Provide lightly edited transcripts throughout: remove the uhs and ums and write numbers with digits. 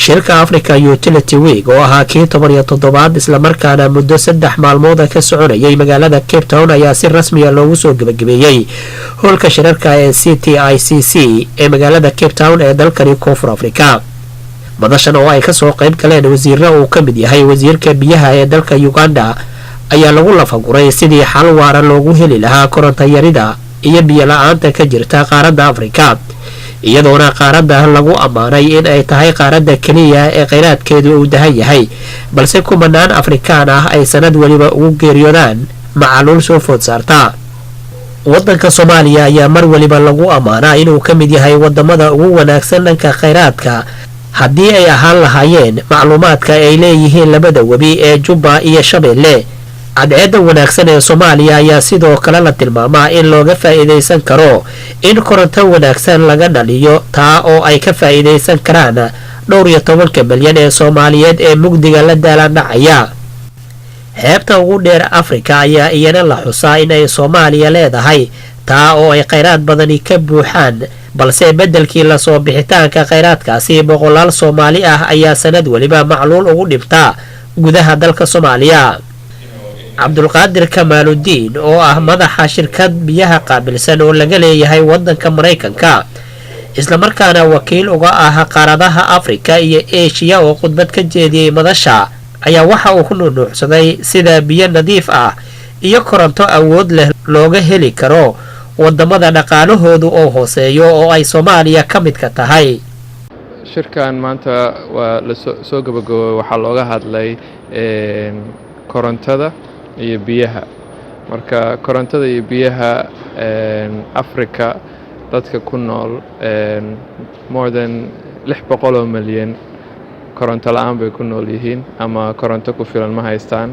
shirka Africa Utility Week oo ahaa kii 17aad isla markaana muddo 3 maalmood ka soconayay magaalada Cape Town ayaa si rasmi ah loogu soo gabagabeeyay hoolka shirarka ee CTICC ee magaalada Cape Town ee dalka Koonfur Afrika. madashan oo ay ka soo qayb galeen wasiirra uu ka mid yahay wasiirka biyaha ee dalka Uganda ayaa lagu lafaguray sidii xal waara loogu heli lahaa koronto yarida iyo biyo la'aanta ka jirta qaaradda Afrika. iyadoona qaaradda lagu amaanay in ay tahay qaaradda kaliya ee kheyraadkeedu uu dahan yahay balse kumanaan Afrikaan ah ay sanad waliba ugu geeriyoodaan macaluul soo food saarta. waddanka Soomaaliya ayaa mar waliba lagu amaanaa inuu ka mid yahay wadamada ugu wanaagsan dhanka kheyraadka haddii ay ahaan lahaayeen macluumaadka ay leeyihiin labada webi ee Jubba iyo Shabeelle. cadceedda wanaagsan ee Soomaaliya ayaa sidoo kale la tilmaamaa in looga faa'iideysan karo in koronto wanaagsan laga dhaliyo taa oo ay ka faa'iideysan karaan 12 milyan ee Soomaaliyeed ee mugdiga la daalandhacaya. xeebta ugu dheer Afrika ayaa iyana la xusaa in ay Soomaaliya leedahay taa oo ay kheyraad badani ka buuxaan balse beddelkii la soo bixitaanka kheyraadkaasi boqolaal Soomaali ah ayaa sanad waliba macluul ugu dhibta gudaha dalka Soomaaliya. cabdulqaadir kamaaludiin oo ah madaxa shirkad biyaha qaabilsan oo laga leeyahay waddanka Mareykanka isla markaana wakiil uga ah qaaradaha Afrika iyo Asia oo khudbad ka jeediyay madasha ayaa waxa uu ku nuuxsaday sida biyo nadiif ah iyo koronto awood leh looga heli karo wadamada dhaqaalahoodu oo hooseeyo oo ay Soomaaliya ka mid ka tahay. shirkan maanta waa la soo gabagabay waxa looga hadlay korontada iyo biyaha. marka korontada iyo biyaha Afrika dadka ku nool more than 600 milyan koronto la'aan bay ku nool yihiin ama koronto ku filan ma haystaan.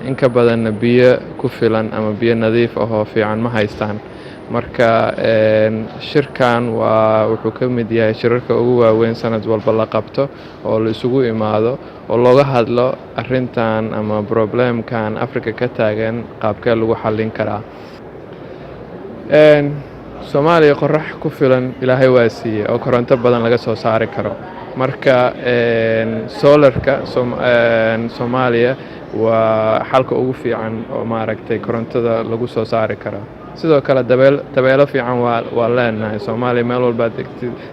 in ka badan biyo ku filan ama biyo nadiif ah oo fiican ma haystaan. marka shirkan wuxuu ka mid yahay shirarka ugu waaweyn sanad walba la qabto oo la isugu imaado oo looga hadlo arrintan ama problemkan Afrika ka taagan qaabkee lagu xallin karaa. Soomaaliya qorax ku filan Ilaahay waa siiyay oo koronto badan laga soo saari karo. marka solarka Soomaaliya waa xalka ugu fiican oo maaragtay korontada lagu soo saari karo. sidoo kale dabeelo fiican waa leenahay Soomaaliya meel walba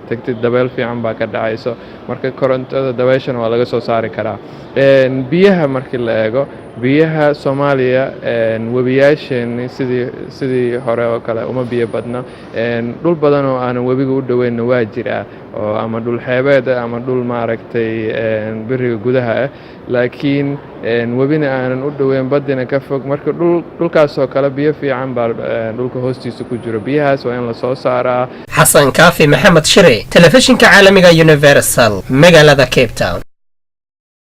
tagtid dabeel fiican baa ka dhacayso. marka korontada dabeeshana waa laga soo saari karaa. biyaha markii la eego biyaha Soomaaliya webiyaasheen sidii hore oo kale uma biyo badna. dhul badan oo aan webiga u dhaweyn waa jira oo ama dhul xeebeed ama dhul maaragtay biriga gudaha ah laakiin webina aanan u dhaweyn badina ka fog. marka dhulkaas oo kale biyo fiican baa dhulka hoostiisa ku jiro. biyahaas waa in la soo saaraa. xassankaafi maxamed shire telefishinka caalamiga Universal magaalada Cape Town.